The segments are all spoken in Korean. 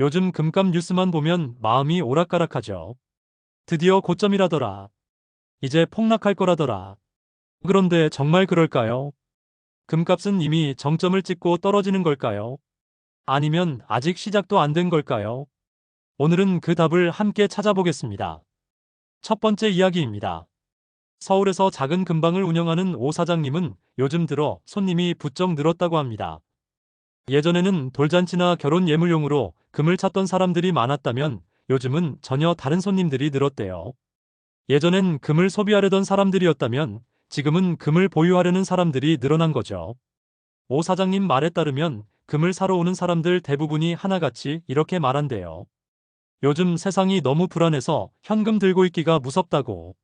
요즘 금값 뉴스만 보면 마음이 오락가락하죠. 드디어 고점이라더라. 이제 폭락할 거라더라. 그런데 정말 그럴까요? 금값은 이미 정점을 찍고 떨어지는 걸까요? 아니면 아직 시작도 안 된 걸까요? 오늘은 그 답을 함께 찾아보겠습니다. 첫 번째 이야기입니다. 서울에서 작은 금방을 운영하는 오 사장님은 요즘 들어 손님이 부쩍 늘었다고 합니다. 예전에는 돌잔치나 결혼 예물용으로 금을 찾던 사람들이 많았다면 요즘은 전혀 다른 손님들이 늘었대요. 예전엔 금을 소비하려던 사람들이었다면 지금은 금을 보유하려는 사람들이 늘어난 거죠. 오 사장님 말에 따르면 금을 사러 오는 사람들 대부분이 하나같이 이렇게 말한대요. 요즘 세상이 너무 불안해서 현금 들고 있기가 무섭다고.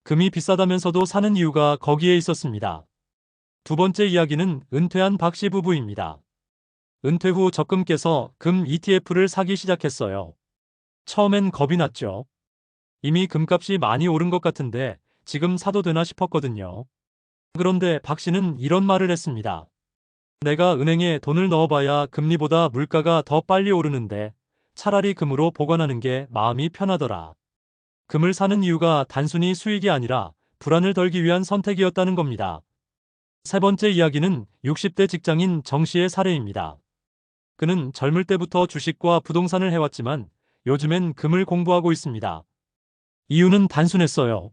금이 비싸다면서도 사는 이유가 거기에 있었습니다. 두 번째 이야기는 은퇴한 박씨 부부입니다. 은퇴 후 적금 깨서 금 ETF를 사기 시작했어요. 처음엔 겁이 났죠. 이미 금값이 많이 오른 것 같은데 지금 사도 되나 싶었거든요. 그런데 박 씨는 이런 말을 했습니다. 내가 은행에 돈을 넣어봐야 금리보다 물가가 더 빨리 오르는데 차라리 금으로 보관하는 게 마음이 편하더라. 금을 사는 이유가 단순히 수익이 아니라 불안을 덜기 위한 선택이었다는 겁니다. 세 번째 이야기는 60대 직장인 정 씨의 사례입니다. 그는 젊을 때부터 주식과 부동산을 해왔지만 요즘엔 금을 공부하고 있습니다. 이유는 단순했어요.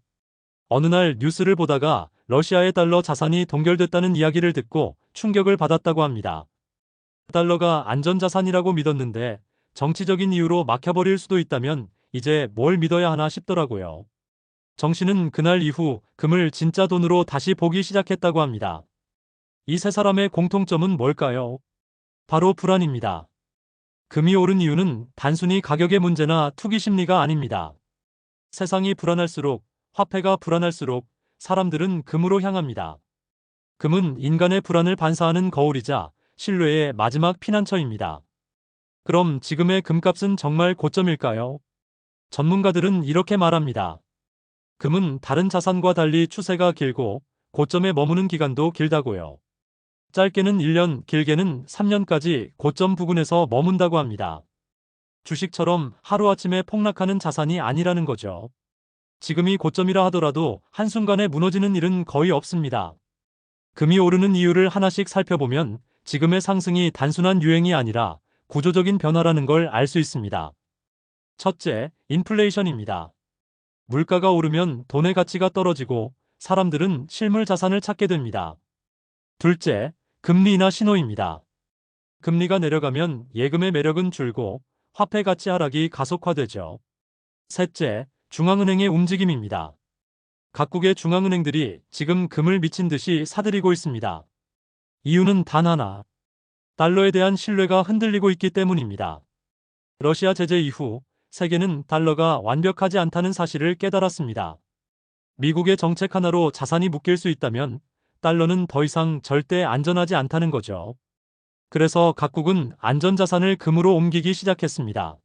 어느 날 뉴스를 보다가 러시아의 달러 자산이 동결됐다는 이야기를 듣고 충격을 받았다고 합니다. 달러가 안전자산이라고 믿었는데 정치적인 이유로 막혀버릴 수도 있다면 이제 뭘 믿어야 하나 싶더라고요. 정 씨는 그날 이후 금을 진짜 돈으로 다시 보기 시작했다고 합니다. 이 세 사람의 공통점은 뭘까요? 바로 불안입니다. 금이 오른 이유는 단순히 가격의 문제나 투기 심리가 아닙니다. 세상이 불안할수록, 화폐가 불안할수록 사람들은 금으로 향합니다. 금은 인간의 불안을 반사하는 거울이자 신뢰의 마지막 피난처입니다. 그럼 지금의 금값은 정말 고점일까요? 전문가들은 이렇게 말합니다. 금은 다른 자산과 달리 추세가 길고 고점에 머무는 기간도 길다고요. 짧게는 1년, 길게는 3년까지 고점 부근에서 머문다고 합니다. 주식처럼 하루아침에 폭락하는 자산이 아니라는 거죠. 지금이 고점이라 하더라도 한순간에 무너지는 일은 거의 없습니다. 금이 오르는 이유를 하나씩 살펴보면 지금의 상승이 단순한 유행이 아니라 구조적인 변화라는 걸 알 수 있습니다. 첫째, 인플레이션입니다. 물가가 오르면 돈의 가치가 떨어지고 사람들은 실물 자산을 찾게 됩니다. 둘째, 금리 인하 신호입니다. 금리가 내려가면 예금의 매력은 줄고 화폐 가치 하락이 가속화되죠. 셋째, 중앙은행의 움직임입니다. 각국의 중앙은행들이 지금 금을 미친 듯이 사들이고 있습니다. 이유는 단 하나, 달러에 대한 신뢰가 흔들리고 있기 때문입니다. 러시아 제재 이후 세계는 달러가 완벽하지 않다는 사실을 깨달았습니다. 미국의 정책 하나로 자산이 묶일 수 있다면 달러는 더 이상 절대 안전하지 않다는 거죠. 그래서 각국은 안전자산을 금으로 옮기기 시작했습니다.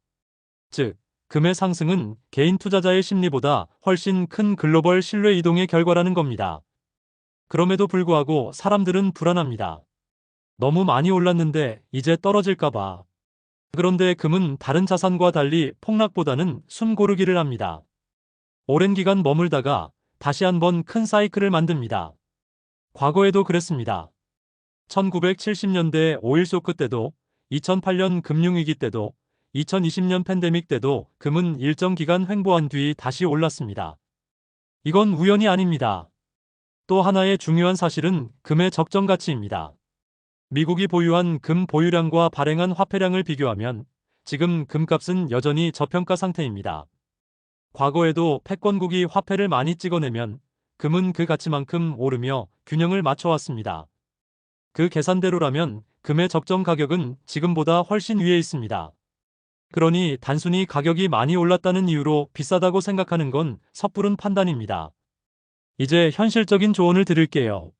즉, 금의 상승은 개인 투자자의 심리보다 훨씬 큰 글로벌 신뢰 이동의 결과라는 겁니다. 그럼에도 불구하고 사람들은 불안합니다. 너무 많이 올랐는데 이제 떨어질까봐. 그런데 금은 다른 자산과 달리 폭락보다는 숨 고르기를 합니다. 오랜 기간 머물다가 다시 한번 큰 사이클을 만듭니다. 과거에도 그랬습니다. 1970년대 오일 쇼크 때도, 2008년 금융위기 때도, 2020년 팬데믹 때도 금은 일정 기간 횡보한 뒤 다시 올랐습니다. 이건 우연이 아닙니다. 또 하나의 중요한 사실은 금의 적정 가치입니다. 미국이 보유한 금 보유량과 발행한 화폐량을 비교하면 지금 금값은 여전히 저평가 상태입니다. 과거에도 패권국이 화폐를 많이 찍어내면 금은 그 가치만큼 오르며 균형을 맞춰왔습니다. 그 계산대로라면 금의 적정 가격은 지금보다 훨씬 위에 있습니다. 그러니 단순히 가격이 많이 올랐다는 이유로 비싸다고 생각하는 건 섣부른 판단입니다. 이제 현실적인 조언을 드릴게요.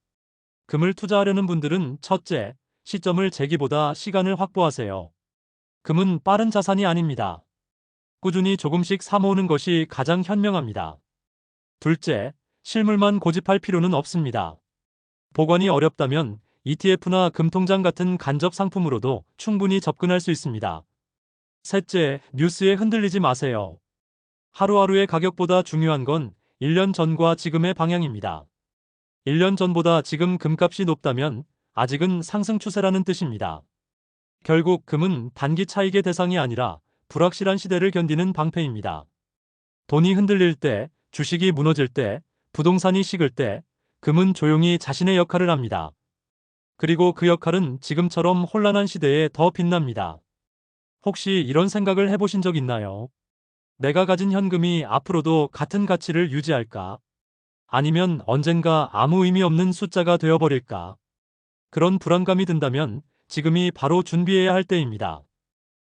금을 투자하려는 분들은 첫째, 시점을 재기보다 시간을 확보하세요. 금은 빠른 자산이 아닙니다. 꾸준히 조금씩 사모으는 것이 가장 현명합니다. 둘째, 실물만 고집할 필요는 없습니다. 보관이 어렵다면 ETF나 금통장 같은 간접 상품으로도 충분히 접근할 수 있습니다. 셋째, 뉴스에 흔들리지 마세요. 하루하루의 가격보다 중요한 건 1년 전과 지금의 방향입니다. 1년 전보다 지금 금값이 높다면 아직은 상승 추세라는 뜻입니다. 결국 금은 단기 차익의 대상이 아니라 불확실한 시대를 견디는 방패입니다. 돈이 흔들릴 때, 주식이 무너질 때, 부동산이 식을 때, 금은 조용히 자신의 역할을 합니다. 그리고 그 역할은 지금처럼 혼란한 시대에 더 빛납니다. 혹시 이런 생각을 해보신 적 있나요? 내가 가진 현금이 앞으로도 같은 가치를 유지할까? 아니면 언젠가 아무 의미 없는 숫자가 되어버릴까? 그런 불안감이 든다면 지금이 바로 준비해야 할 때입니다.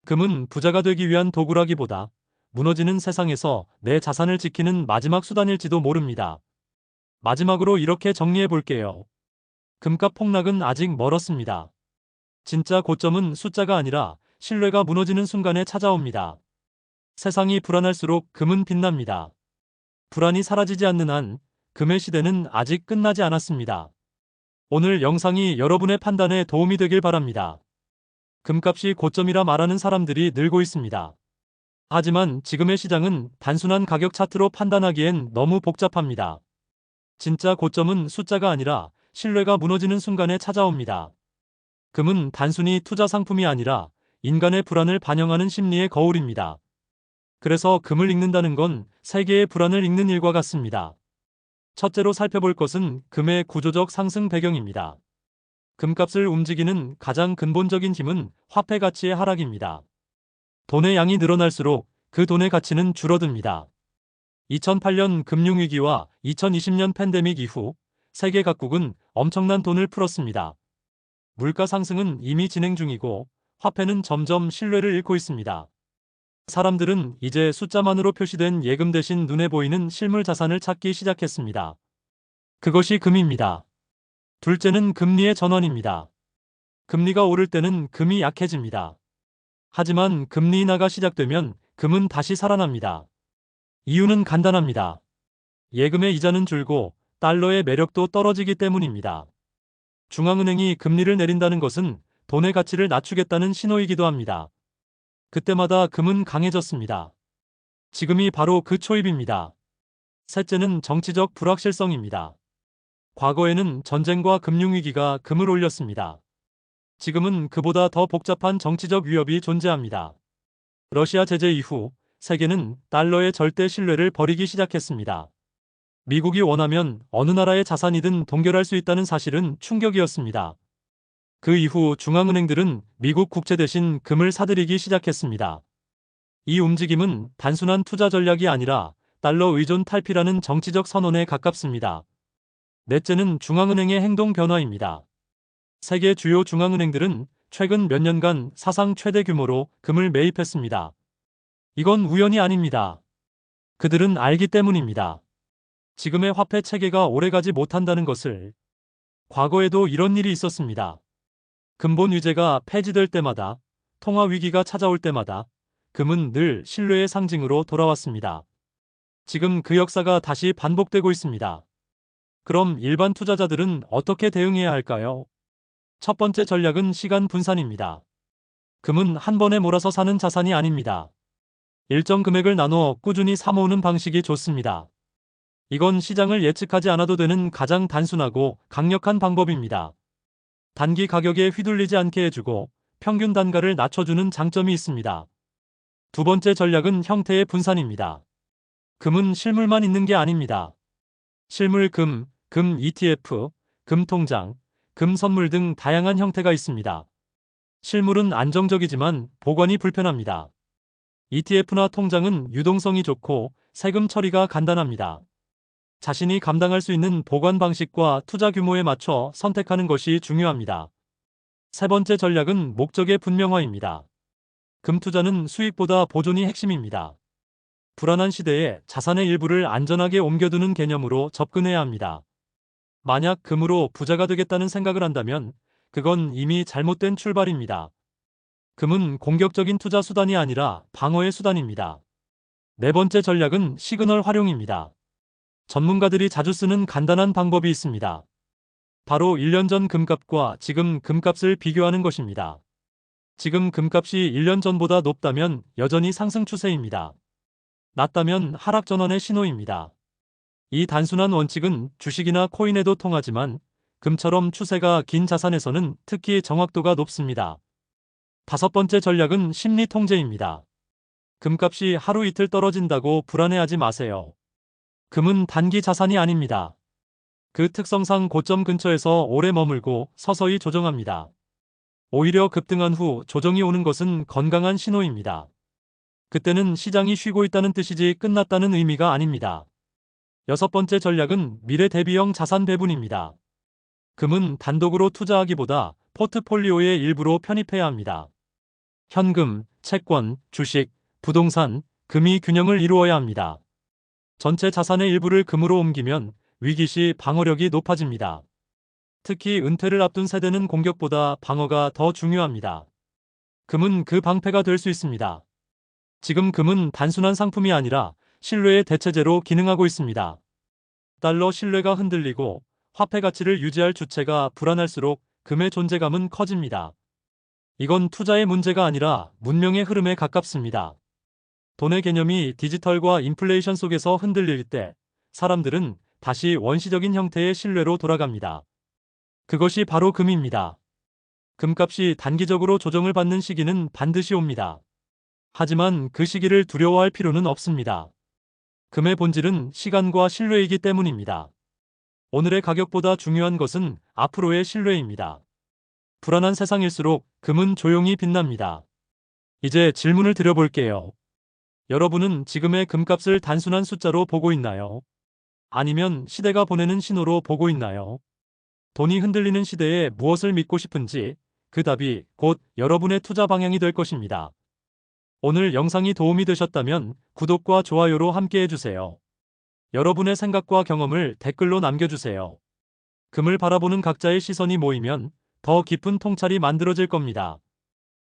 금은 부자가 되기 위한 도구라기보다 무너지는 세상에서 내 자산을 지키는 마지막 수단일지도 모릅니다. 마지막으로 이렇게 정리해 볼게요. 금값 폭락은 아직 멀었습니다. 진짜 고점은 숫자가 아니라 신뢰가 무너지는 순간에 찾아옵니다. 세상이 불안할수록 금은 빛납니다. 불안이 사라지지 않는 한 금의 시대는 아직 끝나지 않았습니다. 오늘 영상이 여러분의 판단에 도움이 되길 바랍니다. 금값이 고점이라 말하는 사람들이 늘고 있습니다. 하지만 지금의 시장은 단순한 가격 차트로 판단하기엔 너무 복잡합니다. 진짜 고점은 숫자가 아니라 신뢰가 무너지는 순간에 찾아옵니다. 금은 단순히 투자 상품이 아니라 인간의 불안을 반영하는 심리의 거울입니다. 그래서 금을 읽는다는 건 세계의 불안을 읽는 일과 같습니다. 첫째로 살펴볼 것은 금의 구조적 상승 배경입니다. 금값을 움직이는 가장 근본적인 힘은 화폐 가치의 하락입니다. 돈의 양이 늘어날수록 그 돈의 가치는 줄어듭니다. 2008년 금융위기와 2020년 팬데믹 이후 세계 각국은 엄청난 돈을 풀었습니다. 물가 상승은 이미 진행 중이고 화폐는 점점 신뢰를 잃고 있습니다. 사람들은 이제 숫자만으로 표시된 예금 대신 눈에 보이는 실물 자산을 찾기 시작했습니다. 그것이 금입니다. 둘째는 금리의 전환입니다. 금리가 오를 때는 금이 약해집니다. 하지만 금리 인하가 시작되면 금은 다시 살아납니다. 이유는 간단합니다. 예금의 이자는 줄고 달러의 매력도 떨어지기 때문입니다. 중앙은행이 금리를 내린다는 것은 돈의 가치를 낮추겠다는 신호이기도 합니다. 그때마다 금은 강해졌습니다. 지금이 바로 그 초입입니다. 셋째는 정치적 불확실성입니다. 과거에는 전쟁과 금융위기가 금을 올렸습니다. 지금은 그보다 더 복잡한 정치적 위협이 존재합니다. 러시아 제재 이후 세계는 달러의 절대 신뢰를 버리기 시작했습니다. 미국이 원하면 어느 나라의 자산이든 동결할 수 있다는 사실은 충격이었습니다. 그 이후 중앙은행들은 미국 국채 대신 금을 사들이기 시작했습니다. 이 움직임은 단순한 투자 전략이 아니라 달러 의존 탈피라는 정치적 선언에 가깝습니다. 넷째는 중앙은행의 행동 변화입니다. 세계 주요 중앙은행들은 최근 몇 년간 사상 최대 규모로 금을 매입했습니다. 이건 우연이 아닙니다. 그들은 알기 때문입니다. 지금의 화폐 체계가 오래가지 못한다는 것을. 과거에도 이런 일이 있었습니다. 근본 위제가 폐지될 때마다, 통화 위기가 찾아올 때마다 금은 늘 신뢰의 상징으로 돌아왔습니다. 지금 그 역사가 다시 반복되고 있습니다. 그럼 일반 투자자들은 어떻게 대응해야 할까요? 첫 번째 전략은 시간 분산입니다. 금은 한 번에 몰아서 사는 자산이 아닙니다. 일정 금액을 나눠 꾸준히 사모으는 방식이 좋습니다. 이건 시장을 예측하지 않아도 되는 가장 단순하고 강력한 방법입니다. 단기 가격에 휘둘리지 않게 해주고 평균 단가를 낮춰주는 장점이 있습니다. 두 번째 전략은 형태의 분산입니다. 금은 실물만 있는 게 아닙니다. 실물 금, 금 ETF, 금 통장, 금 선물 등 다양한 형태가 있습니다. 실물은 안정적이지만 보관이 불편합니다. ETF나 통장은 유동성이 좋고 세금 처리가 간단합니다. 자신이 감당할 수 있는 보관 방식과 투자 규모에 맞춰 선택하는 것이 중요합니다. 세 번째 전략은 목적의 분명화입니다. 금 투자는 수익보다 보존이 핵심입니다. 불안한 시대에 자산의 일부를 안전하게 옮겨두는 개념으로 접근해야 합니다. 만약 금으로 부자가 되겠다는 생각을 한다면 그건 이미 잘못된 출발입니다. 금은 공격적인 투자 수단이 아니라 방어의 수단입니다. 네 번째 전략은 시그널 활용입니다. 전문가들이 자주 쓰는 간단한 방법이 있습니다. 바로 1년 전 금값과 지금 금값을 비교하는 것입니다. 지금 금값이 1년 전보다 높다면 여전히 상승 추세입니다. 낮다면 하락 전환의 신호입니다. 이 단순한 원칙은 주식이나 코인에도 통하지만 금처럼 추세가 긴 자산에서는 특히 정확도가 높습니다. 다섯 번째 전략은 심리 통제입니다. 금값이 하루 이틀 떨어진다고 불안해하지 마세요. 금은 단기 자산이 아닙니다. 그 특성상 고점 근처에서 오래 머물고 서서히 조정합니다. 오히려 급등한 후 조정이 오는 것은 건강한 신호입니다. 그때는 시장이 쉬고 있다는 뜻이지 끝났다는 의미가 아닙니다. 여섯 번째 전략은 미래 대비형 자산 배분입니다. 금은 단독으로 투자하기보다 포트폴리오의 일부로 편입해야 합니다. 현금, 채권, 주식, 부동산, 금이 균형을 이루어야 합니다. 전체 자산의 일부를 금으로 옮기면 위기 시 방어력이 높아집니다. 특히 은퇴를 앞둔 세대는 공격보다 방어가 더 중요합니다. 금은 그 방패가 될 수 있습니다. 지금 금은 단순한 상품이 아니라 신뢰의 대체제로 기능하고 있습니다. 달러 신뢰가 흔들리고 화폐 가치를 유지할 주체가 불안할수록 금의 존재감은 커집니다. 이건 투자의 문제가 아니라 문명의 흐름에 가깝습니다. 돈의 개념이 디지털과 인플레이션 속에서 흔들릴 때 사람들은 다시 원시적인 형태의 신뢰로 돌아갑니다. 그것이 바로 금입니다. 금값이 단기적으로 조정을 받는 시기는 반드시 옵니다. 하지만 그 시기를 두려워할 필요는 없습니다. 금의 본질은 시간과 신뢰이기 때문입니다. 오늘의 가격보다 중요한 것은 앞으로의 신뢰입니다. 불안한 세상일수록 금은 조용히 빛납니다. 이제 질문을 드려볼게요. 여러분은 지금의 금값을 단순한 숫자로 보고 있나요? 아니면 시대가 보내는 신호로 보고 있나요? 돈이 흔들리는 시대에 무엇을 믿고 싶은지 그 답이 곧 여러분의 투자 방향이 될 것입니다. 오늘 영상이 도움이 되셨다면 구독과 좋아요로 함께 해주세요. 여러분의 생각과 경험을 댓글로 남겨주세요. 금을 바라보는 각자의 시선이 모이면 더 깊은 통찰이 만들어질 겁니다.